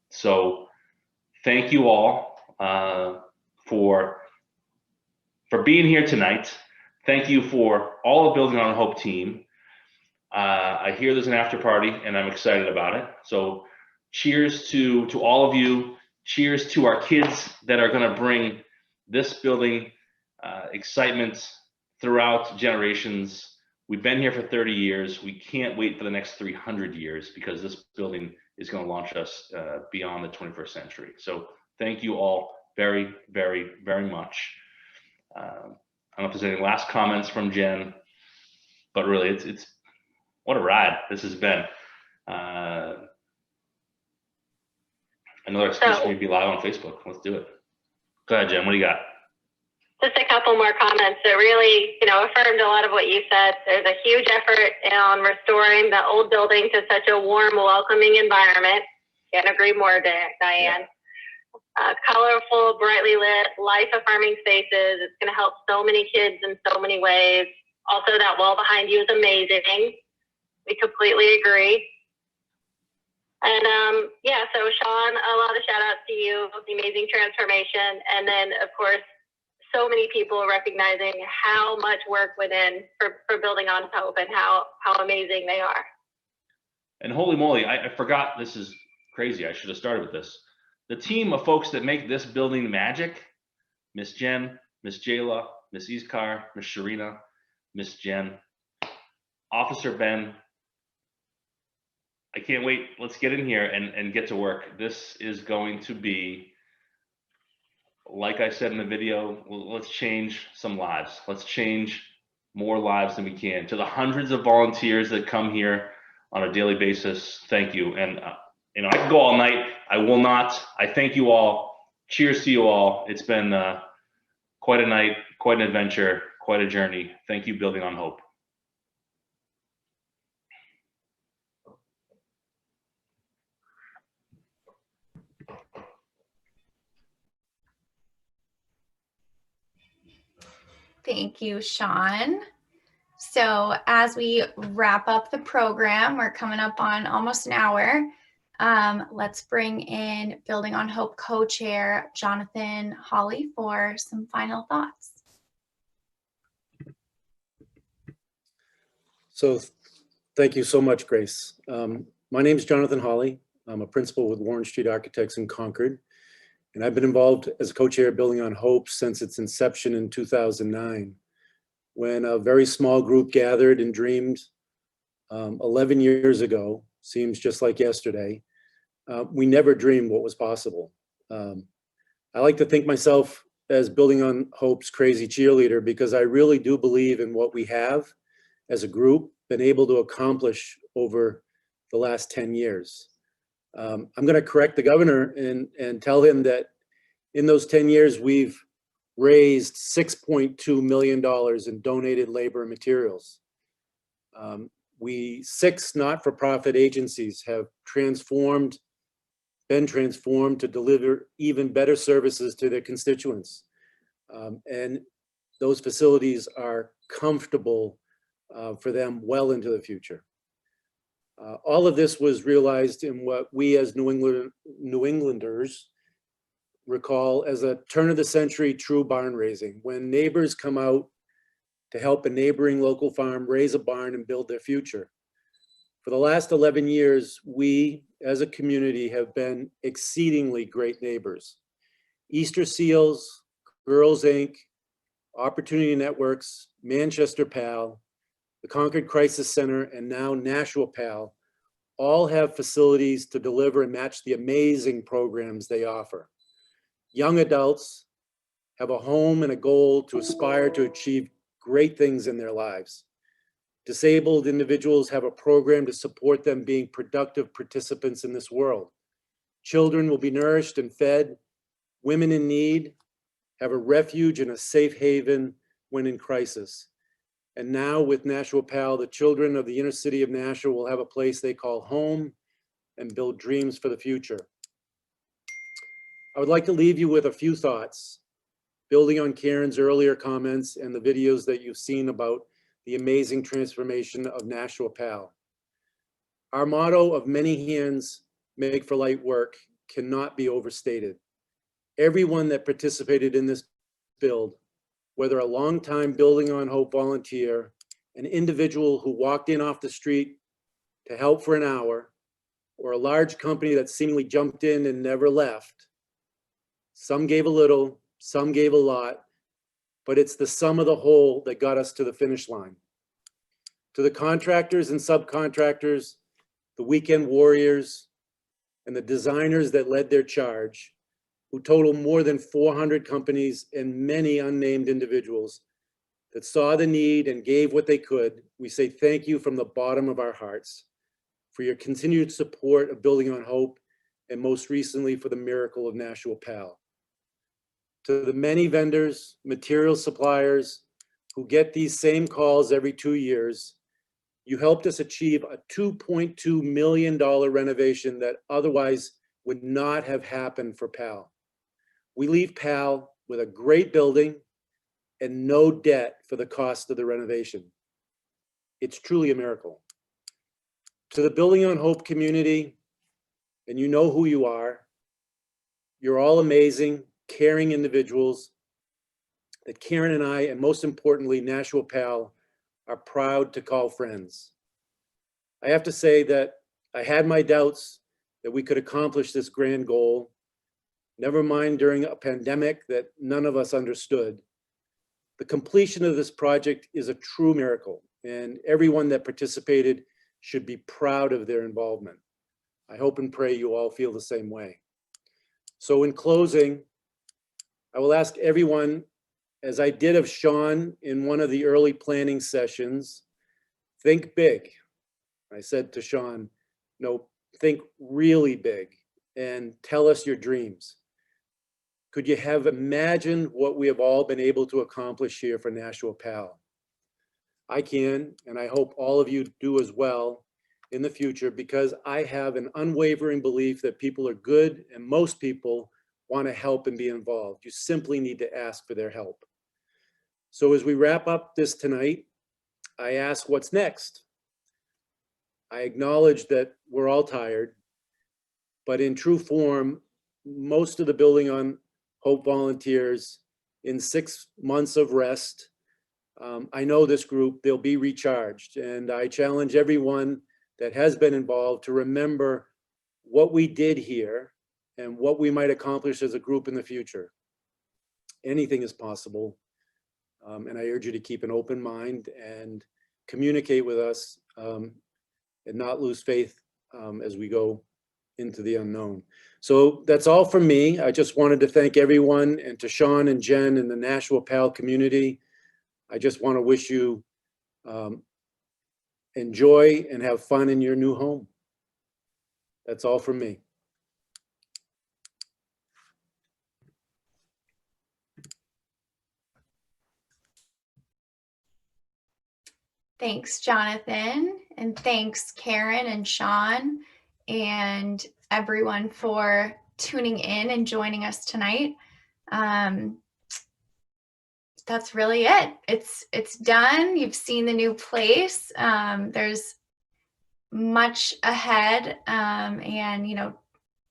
S15: So thank you all for being here tonight. Thank you for all the Building on Hope team. I hear there's an after party and I'm excited about it. So cheers to all of you. Cheers to our kids that are gonna bring this building excitement throughout generations. We've been here for 30 years. We can't wait for the next 300 years because this building is going to launch us beyond the 21st century. So thank you all very, very, very much. I don't know if there's any last comments from Jen, but really it's what a ride this has been. Another excuse for me to be live on Facebook. Let's do it. Go ahead, Jen. What do you got?
S18: Just a couple more comments that really, affirmed a lot of what you said. There's a huge effort on restoring the old building to such a warm, welcoming environment. Can't agree more, Diane. Colorful, brightly lit, life-affirming spaces. It's going to help so many kids in so many ways. Also, that wall behind you is amazing. We completely agree. And so Sean, a lot of shout outs to you, the amazing transformation. And then, of course, so many people recognizing how much work went in for Building on Hope and how amazing they are.
S15: And holy moly, I forgot, this is crazy. I should have started with this. The team of folks that make this building magic, Miss Jen, Miss Jayla, Miss Iskar, Miss Sharina, Miss Jen, Officer Ben, I can't wait. Let's get in here and get to work. This is going to be, like I said in the video, let's change some lives. Let's change more lives than we can. To the hundreds of volunteers that come here on a daily basis, thank you. And you know, I could go all night. I will not. I thank you all. Cheers to you all. It's been quite a night, quite an adventure, quite a journey. Thank you, Building on Hope.
S17: Thank you, Sean. So as we wrap up the program, we're coming up on almost an hour. Let's bring in Building on Hope co-chair Jonathan Hawley for some final thoughts.
S4: So thank you so much, Grace. My name is Jonathan Hawley. I'm a principal with Warren Street Architects in Concord, and I've been involved as co-chair of Building on Hope since its inception in 2009, when a very small group gathered and dreamed 11 years ago, seems just like yesterday. We never dreamed what was possible. I like to think myself as Building on Hope's crazy cheerleader, because I really do believe in what we have as a group been able to accomplish over the last 10 years. I'm going to correct the governor and tell him that in those 10 years, we've raised $6.2 million in donated labor and materials. 6 not-for-profit agencies have been transformed to deliver even better services to their constituents. And those facilities are comfortable for them well into the future. All of this was realized in what we as New Englanders recall as a turn-of-the-century true barn raising, when neighbors come out to help a neighboring local farm raise a barn and build their future. For the last 11 years, we as a community have been exceedingly great neighbors. Easter Seals, Girls Inc., Opportunity Networks, Manchester PAL, the Concord Crisis Center, and now Nashua PAL all have facilities to deliver and match the amazing programs they offer. Young adults have a home and a goal to aspire to achieve great things in their lives. Disabled individuals have a program to support them being productive participants in this world. Children will be nourished and fed. Women in need have a refuge and a safe haven when in crisis. And now with Nashua PAL, the children of the inner city of Nashua will have a place they call home and build dreams for the future. I would like to leave you with a few thoughts, building on Karen's earlier comments and the videos that you've seen about the amazing transformation of Nashua PAL. Our motto of many hands make for light work cannot be overstated. Everyone that participated in this build, whether a longtime Building on Hope volunteer, an individual who walked in off the street to help for an hour, or a large company that seemingly jumped in and never left, some gave a little, some gave a lot, but it's the sum of the whole that got us to the finish line. To the contractors and subcontractors, the weekend warriors, and the designers that led their charge, who total more than 400 companies and many unnamed individuals that saw the need and gave what they could, we say thank you from the bottom of our hearts for your continued support of Building on Hope, and most recently for the miracle of Nashua PAL. To the many vendors, material suppliers who get these same calls every 2 years, you helped us achieve a $2.2 million renovation that otherwise would not have happened for PAL. We leave PAL with a great building and no debt for the cost of the renovation. It's truly a miracle. To the Building on Hope community, and you know who you are, you're all amazing, caring individuals that Karen and I, and most importantly, Nashua PAL, are proud to call friends. I have to say that I had my doubts that we could accomplish this grand goal, never mind during a pandemic that none of us understood. The completion of this project is a true miracle, and everyone that participated should be proud of their involvement. I hope and pray you all feel the same way. So in closing, I will ask everyone, as I did of Sean in one of the early planning sessions, think big. I said to Sean, no, think really big and tell us your dreams. Could you have imagined what we have all been able to accomplish here for Nashua PAL? I can, and I hope all of you do as well in the future, because I have an unwavering belief that people are good and most people want to help and be involved. You simply need to ask for their help. So as we wrap up this tonight, I ask what's next. I acknowledge that we're all tired, but in true form, most of the Building on Hope volunteers in 6 months of rest, I know this group, they'll be recharged. And I challenge everyone that has been involved to remember what we did here and what we might accomplish as a group in the future. Anything is possible. And I urge you to keep an open mind and communicate with us and not lose faith as we go into the unknown. So that's all from me. I just wanted to thank everyone, and to Sean and Jen and the Nashua PAL community. I just want to wish you enjoy and have fun in your new home. That's all from me.
S17: Thanks, Jonathan, and thanks, Karen and Sean, and everyone for tuning in and joining us tonight. That's really it. It's done. You've seen the new place. There's much ahead, and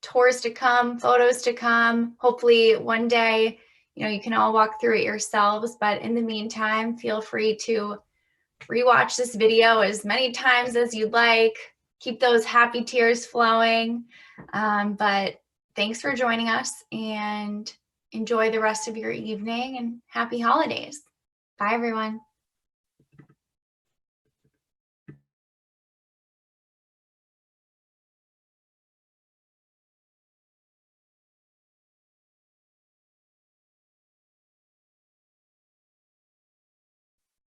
S17: tours to come, photos to come. Hopefully one day, you can all walk through it yourselves. But in the meantime, feel free to rewatch this video as many times as you'd like. Keep those happy tears flowing. But thanks for joining us, and enjoy the rest of your evening, and happy holidays. Bye, everyone.